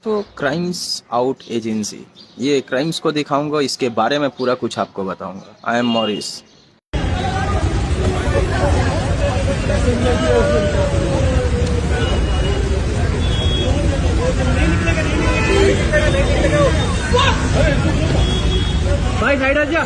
तो crimes out agency, ये crimes को दिखाऊंगा, इसके बारे में पूरा कुछ आपको बताऊंगा। I am Morris. भाई साइड आ जा।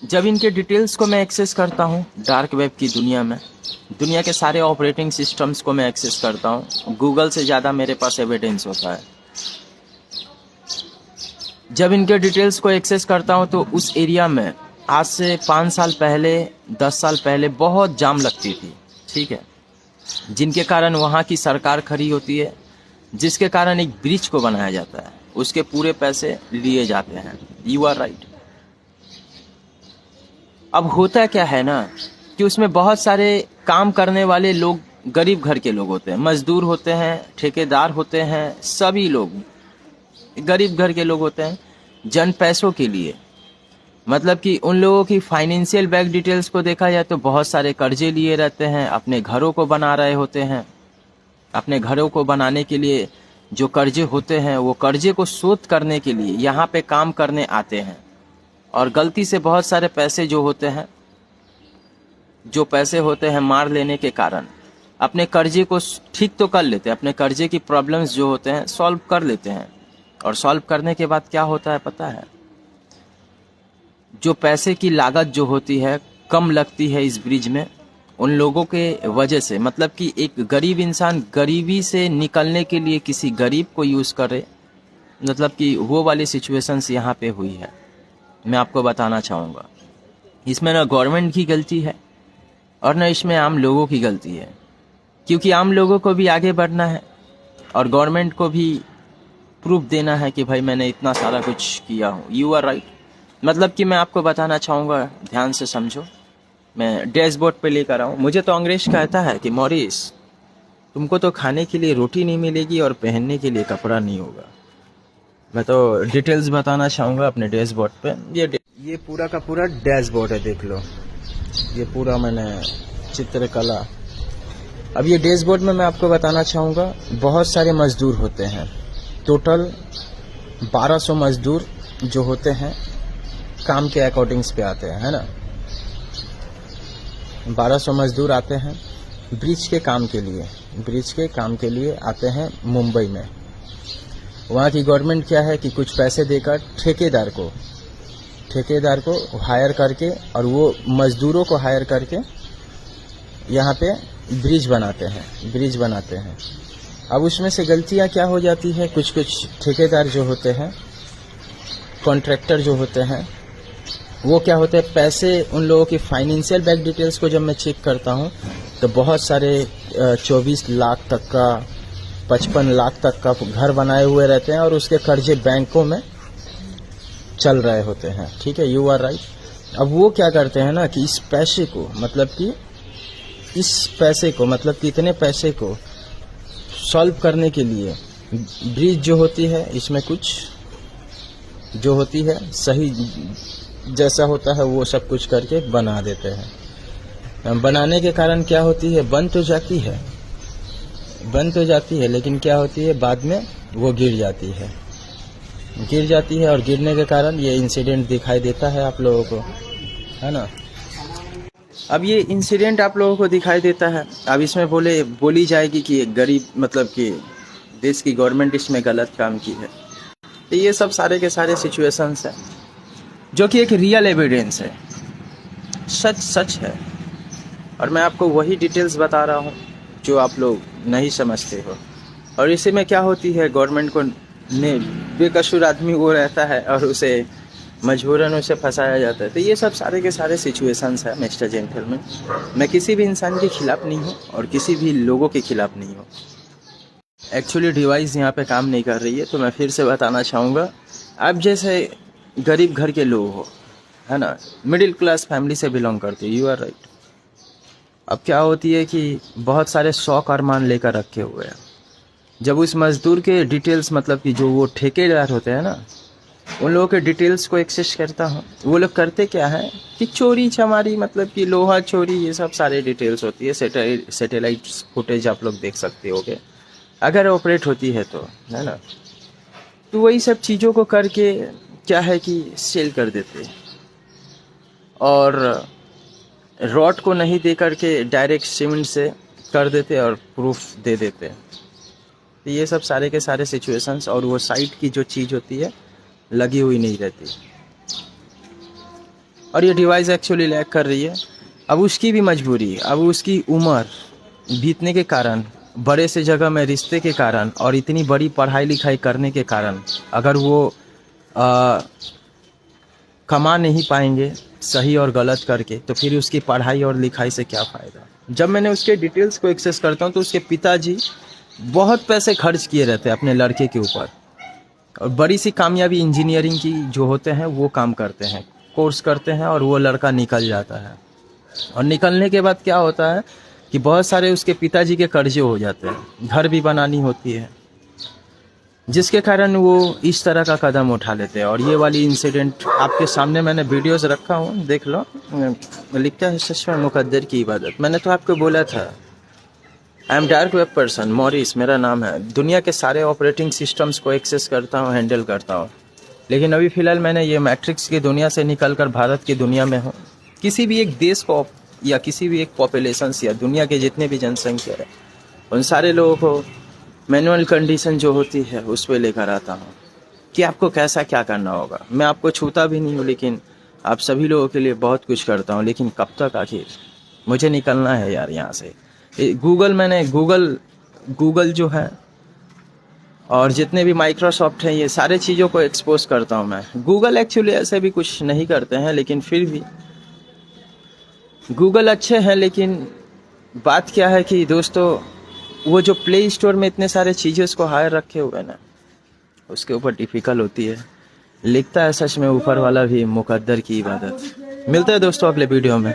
जब इनके डिटेल्स को मैं एक्सेस करता हूँ डार्क वेब की दुनिया में, दुनिया के सारे ऑपरेटिंग सिस्टम्स को मैं एक्सेस करता हूँ, गूगल से ज़्यादा मेरे पास एविडेंस होता है। जब इनके डिटेल्स को एक्सेस करता हूँ तो उस एरिया में आज से 5 साल पहले 10 साल पहले बहुत जाम लगती थी, ठीक है, जिनके कारण वहाँ की सरकार खड़ी होती है, जिसके कारण एक ब्रिज को बनाया जाता है, उसके पूरे पैसे लिए जाते हैं। You are right. अब होता क्या है ना कि उसमें बहुत सारे काम करने वाले लोग गरीब घर के लोग होते हैं, मजदूर होते हैं, ठेकेदार होते हैं, सभी लोग गरीब घर के लोग होते हैं। जन पैसों के लिए, मतलब कि उन लोगों की फाइनेंशियल बैंक डिटेल्स को देखा जाए तो बहुत सारे कर्जे लिए रहते हैं, अपने घरों को बना रहे होते हैं। अपने घरों को बनाने के लिए जो कर्जे होते हैं वो कर्जे को शोध करने के लिए यहाँ पे काम करने आते हैं, और गलती से बहुत सारे पैसे जो होते हैं मार लेने के कारण अपने कर्जे को ठीक तो कर लेते हैं, अपने कर्जे की प्रॉब्लम्स जो होते हैं सॉल्व कर लेते हैं। और सॉल्व करने के बाद क्या होता है पता है? जो पैसे की लागत जो होती है कम लगती है इस ब्रिज में उन लोगों के वजह से, मतलब कि एक गरीब इंसान गरीबी से निकलने के लिए किसी गरीब को यूज़ करे, मतलब कि वो वाली सिचुएशंस यहाँ पे हुई है। मैं आपको बताना चाहूँगा, इसमें ना गवर्नमेंट की गलती है और ना इसमें आम लोगों की गलती है, क्योंकि आम लोगों को भी आगे बढ़ना है और गवर्नमेंट को भी प्रूफ देना है कि भाई मैंने इतना सारा कुछ किया हूँ। You are right. मतलब कि मैं आपको बताना चाहूँगा, ध्यान से समझो, मैं डैशबोर्ड पे लेकर आऊँ। मुझे तो अंग्रेज कहता है कि मॉरिस, तुमको तो खाने के लिए रोटी नहीं मिलेगी और पहनने के लिए कपड़ा नहीं होगा। मैं तो डिटेल्स बताना चाहूँगा अपने डैशबोर्ड पे। ये पूरा का पूरा डैशबोर्ड है, देख लो, ये पूरा मैंने चित्रकला। अब ये डैशबोर्ड में मैं आपको बताना चाहूँगा, बहुत सारे मजदूर होते हैं, टोटल 1200 मजदूर जो होते हैं काम के अकॉर्डिंग्स पे आते हैं, है ना। 1200 मजदूर आते हैं ब्रिज के काम के लिए आते हैं मुंबई में। वहाँ की गवर्नमेंट क्या है कि कुछ पैसे देकर ठेकेदार को हायर करके और वो मजदूरों को हायर करके यहाँ पे ब्रिज बनाते हैं। अब उसमें से गलतियाँ क्या हो जाती है, कुछ ठेकेदार जो होते हैं, कॉन्ट्रैक्टर जो होते हैं, वो क्या होते हैं, पैसे उन लोगों की फाइनेंशियल बैंक डिटेल्स को जब मैं चेक करता हूँ तो बहुत सारे 24 लाख तक का, 55 लाख तक का घर बनाए हुए रहते हैं और उसके कर्जे बैंकों में चल रहे होते हैं, ठीक है। You are right. अब वो क्या करते हैं ना कि इस पैसे को, मतलब कि इतने पैसे को सॉल्व करने के लिए ब्रिज जो होती है इसमें कुछ जो होती है सही जैसा होता है वो सब कुछ करके बना देते हैं। बनाने के कारण क्या होती है, बन तो जाती है लेकिन क्या होती है, बाद में वो गिर जाती है और गिरने के कारण ये इंसिडेंट दिखाई देता है आप लोगों को, है ना। अब ये इंसिडेंट आप लोगों को दिखाई देता है। अब इसमें बोली जाएगी कि गरीब, मतलब कि देश की गवर्नमेंट इसमें गलत काम की है। तो ये सब सारे के सारे सिचुएशंस हैं जो कि एक रियल एविडेंस है, सच है, और मैं आपको वही डिटेल्स बता रहा हूँ जो आप लोग नहीं समझते हो। और इसी में क्या होती है, गवर्नमेंट को बेकसूर आदमी वो रहता है और उसे मजबूरन उसे फंसाया जाता है। तो ये सब सारे के सारे सिचुएशंस है मिस्टर जेंटलमैन। मैं किसी भी इंसान के खिलाफ नहीं हूँ और किसी भी लोगों के खिलाफ नहीं हूँ। एक्चुअली डिवाइस यहाँ पे काम नहीं कर रही है, तो मैं फिर से बताना चाहूँगा, आप जैसे गरीब घर के लोग हो, है ना, मिडिल क्लास फैमिली से बिलोंग करते हो, यू आर राइट। अब क्या होती है कि बहुत सारे शौक अरमान लेकर रखे हुए हैं। जब उस मजदूर के डिटेल्स, मतलब कि जो वो ठेकेदार होते हैं ना, उन लोगों के डिटेल्स को एक्सेस करता हूँ। वो लोग करते क्या है कि चोरी चमारी, मतलब कि लोहा चोरी, ये सब सारे डिटेल्स होती है। सैटेलाइट फुटेज आप लोग देख सकते होगे अगर ऑपरेट होती है तो, है ना। तो वही सब चीज़ों को करके क्या है कि सेल कर देते, और रॉड को नहीं दे करके डायरेक्ट सीमेंट से कर देते और प्रूफ दे देते। तो ये सब सारे के सारे सिचुएशंस, और वो साइट की जो चीज़ होती है लगी हुई नहीं रहती, और ये डिवाइस एक्चुअली लैग कर रही है। अब उसकी भी मजबूरी, अब उसकी उम्र बीतने के कारण, बड़े से जगह में रिश्ते के कारण, और इतनी बड़ी पढ़ाई लिखाई करने के कारण, अगर वो कमा नहीं पाएंगे सही और गलत करके, तो फिर उसकी पढ़ाई और लिखाई से क्या फ़ायदा। जब मैंने उसके डिटेल्स को एक्सेस करता हूँ तो उसके पिताजी बहुत पैसे खर्च किए रहते हैं अपने लड़के के ऊपर, और बड़ी सी कामयाबी इंजीनियरिंग की जो होते हैं वो काम करते हैं, कोर्स करते हैं, और वो लड़का निकल जाता है। और निकलने के बाद क्या होता है कि बहुत सारे उसके पिताजी के कर्जे हो जाते हैं, घर भी बनानी होती है, जिसके कारण वो इस तरह का कदम उठा लेते हैं। और ये वाली इंसिडेंट आपके सामने मैंने वीडियोस रखा हूँ, देख लो। लिखता है सच में मुकद्दर की इबादत। मैंने तो आपको बोला था, I am dark web person, Morris मेरा नाम है। दुनिया के सारे ऑपरेटिंग सिस्टम्स को एक्सेस करता हूँ, हैंडल करता हूँ। लेकिन अभी फ़िलहाल मैंने ये मैट्रिक्स की दुनिया से निकल कर भारत की दुनिया में हूँ। किसी भी एक देश को या किसी भी एक पॉपुलेशंस या दुनिया के जितने भी जनसंख्या है, उन सारे लोगों को मैनुअल कंडीशन जो होती है उस पर लेकर आता हूँ कि आपको कैसा क्या करना होगा। मैं आपको छूता भी नहीं हूँ, लेकिन आप सभी लोगों के लिए बहुत कुछ करता हूँ। लेकिन कब तक, आखिर मुझे निकलना है यार यहाँ से। गूगल जो है और जितने भी माइक्रोसॉफ्ट हैं, ये सारे चीज़ों को एक्सपोज करता हूँ मैं। गूगल एक्चुअली ऐसे भी कुछ नहीं करते हैं, लेकिन फिर भी गूगल अच्छे हैं। लेकिन बात क्या है कि दोस्तों, वो जो प्ले स्टोर में इतने सारे चीज़ें उसको हायर रखे हुए हैं ना, उसके ऊपर डिफ़िकल्ट होती है। लिखता है सच में ऊपर वाला भी मुकद्दर की इबादत। मिलते हैं दोस्तों अगले वीडियो में।